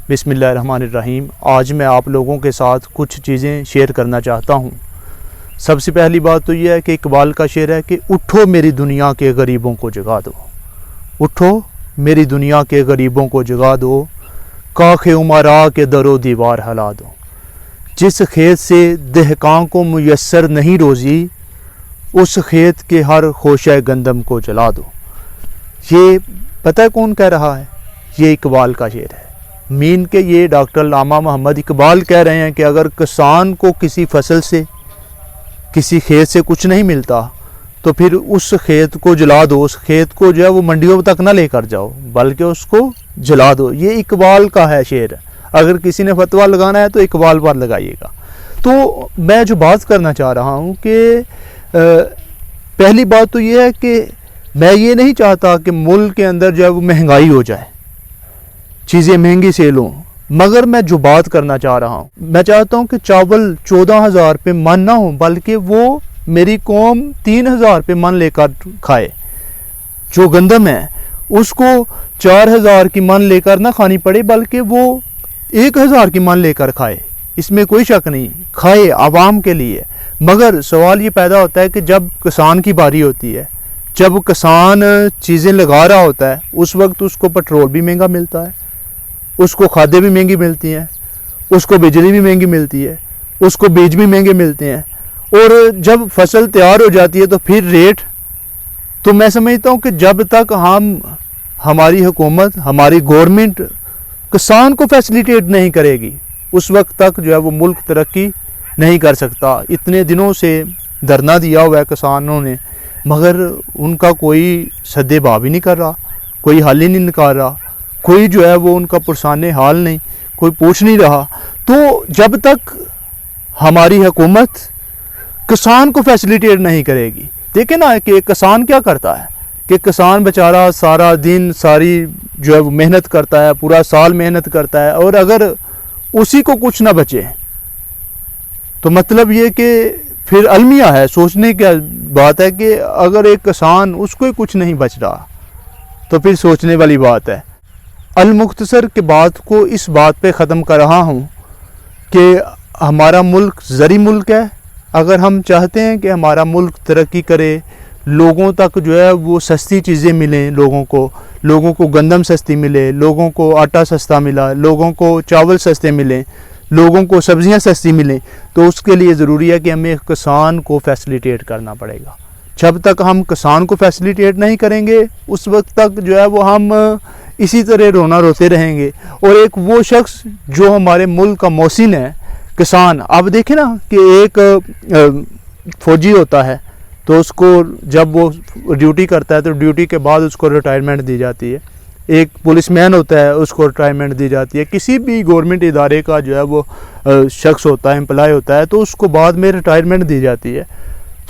बिस्मिल्लाहिर्रहमानिर्रहीम। आज मैं आप लोगों के साथ कुछ चीज़ें शेयर करना चाहता हूँ। सबसे पहली बात तो यह है कि इकबाल का शेर है कि उठो मेरी दुनिया के गरीबों को जगा दो, उठो मेरी दुनिया के गरीबों को जगा दो, काखे उमरा के दरो दीवार हला दो। जिस खेत से दहकां को मुयस्सर नहीं रोज़ी, उस खेत के हर खोशे गंदम को जला दो। ये पता है कौन कह रहा है? ये इकबाल का शेर है। मीन के ये डॉक्टर अल्लामा मोहम्मद इकबाल कह रहे हैं कि अगर किसान को किसी फसल से, किसी खेत से कुछ नहीं मिलता तो फिर उस खेत को जला दो। उस खेत को जो है वो मंडियों तक ना लेकर जाओ, बल्कि उसको जला दो। ये इकबाल का है शेर। अगर किसी ने फतवा लगाना है तो इकबाल पर लगाइएगा। तो मैं जो बात करना चाह रहा हूँ कि पहली बात तो ये है कि मैं ये नहीं चाहता कि मुल्क के अंदर जो है वो महंगाई हो जाए, चीज़ें महंगी सेल हों। मगर मैं जो बात करना चाह रहा हूँ, मैं चाहता हूँ कि चावल 14,000 रुपये मन ना हो, बल्कि वो मेरी कौम 3,000 रुपये मन लेकर खाए। जो गंदम है उसको 4,000 की मन लेकर ना खानी पड़े, बल्कि वो 1,000 की मन लेकर खाए। इसमें कोई शक नहीं, खाए आवाम के लिए। मगर सवाल ये पैदा होता है कि जब किसान की बारी होती है, जब किसान चीज़ें लगा रहा होता है, उस वक्त उसको पेट्रोल भी महंगा मिलता है, उसको खादें भी महंगी मिलती हैं, उसको बिजली भी महंगी मिलती है, उसको बीज भी महंगे मिलते हैं। और जब फसल तैयार हो जाती है तो फिर रेट। तो मैं समझता हूँ कि जब तक हमारी हुकूमत, हमारी गवर्नमेंट किसान को फैसिलिटेट नहीं करेगी, उस वक्त तक जो है वो मुल्क तरक्की नहीं कर सकता। इतने दिनों से धरना दिया हुआ है किसानों ने, मगर उनका कोई सद्दे भाव ही नहीं कर रहा, कोई हल ही नहीं निकाल रहा, कोई जो है वो उनका पुरसाने हाल नहीं, कोई पूछ नहीं रहा। तो जब तक हमारी हुकूमत किसान को फैसिलिटेट नहीं करेगी, देखे ना कि किसान क्या करता है कि किसान बेचारा सारा दिन, सारी जो है वो मेहनत करता है, पूरा साल मेहनत करता है, और अगर उसी को कुछ ना बचे तो मतलब ये कि फिर अलमिया है। सोचने की बात है कि अगर एक किसान, उसको ही कुछ नहीं बच रहा तो फिर सोचने वाली बात है। अल-मुख्तसर के बात को इस बात पे ख़त्म कर रहा हूँ कि हमारा मुल्क ज़री मुल्क है। अगर हम चाहते हैं कि हमारा मुल्क तरक्की करे, लोगों तक जो है वो सस्ती चीज़ें मिलें, लोगों को गंदम सस्ती मिले, लोगों को आटा सस्ता मिला, लोगों को चावल सस्ते मिलें, लोगों को सब्जियां सस्ती मिलें, तो उसके लिए ज़रूरी है कि हमें किसान को फैसिलिटेट करना पड़ेगा। जब तक हम किसान को फैसिलिटेट नहीं करेंगे, उस वक्त तक जो है वो हम इसी तरह रोना रोते रहेंगे। और एक वो शख्स जो हमारे मुल्क का मोहसिन है, किसान। अब देखें ना कि एक फ़ौजी होता है तो उसको जब वो ड्यूटी करता है तो ड्यूटी के बाद उसको रिटायरमेंट दी जाती है। एक पुलिसमैन होता है, उसको रिटायरमेंट दी जाती है। किसी भी गवर्नमेंट इदारे का जो है वो शख्स होता है, एम्प्लॉय होता है, तो उसको बाद में रिटायरमेंट दी जाती है।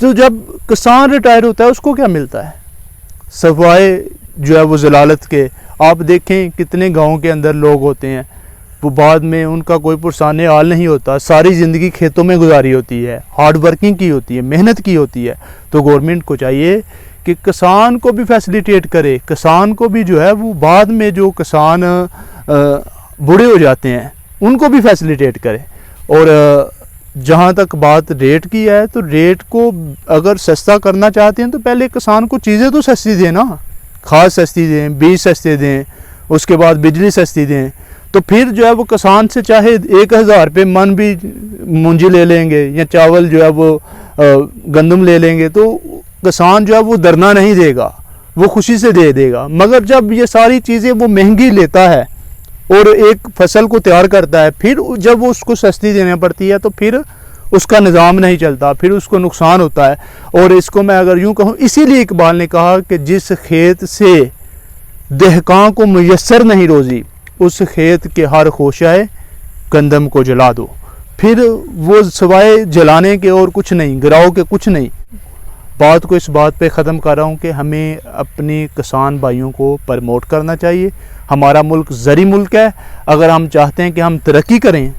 तो जब किसान रिटायर होता है उसको क्या मिलता है? सवाए जो है वो ज़लालत के। आप देखें कितने गाँव के अंदर लोग होते हैं, वो बाद में उनका कोई पुरसाने हाल नहीं होता, सारी ज़िंदगी खेतों में गुजारी होती है, हार्ड वर्किंग की होती है, मेहनत की होती है। तो गवर्नमेंट को चाहिए कि किसान को भी फैसिलिटेट करे, किसान को भी जो है वो बाद में जो किसान बूढ़े हो जाते हैं उनको भी फैसिलिटेट करे। और जहाँ तक बात रेट की है, तो रेट को अगर सस्ता करना चाहते हैं तो पहले किसान को चीज़ें तो सस्ती दें ना, खाद सस्ती दें, बीज सस्ते दें, उसके बाद बिजली सस्ती दें। तो फिर जो है वो किसान से चाहे 1,000 रुपये मन भी मूंजी ले लेंगे या चावल जो है वो गंदम ले लेंगे, तो किसान जो है वो धरना नहीं देगा, वो खुशी से दे देगा। मगर जब ये सारी चीज़ें वो महंगी लेता है और एक फसल को तैयार करता है, फिर जब वो उसको सस्ती देनी पड़ती है तो फिर उसका निज़ाम नहीं चलता, फिर उसको नुकसान होता है। और इसको मैं अगर यूँ कहूँ, इसीलिए इकबाल ने कहा कि जिस खेत से दहकां को मुयस्सर नहीं रोज़ी, उस खेत के हर खोशाए गंदम को जला दो। फिर वो सवाए जलाने के और कुछ नहीं, गिराओ के कुछ नहीं। बात को इस बात पे ख़त्म कर रहा हूँ कि हमें अपने किसान भाइयों को प्रमोट करना चाहिए। हमारा मुल्क ज़री मुल्क है। अगर हम चाहते हैं कि हम तरक्की करें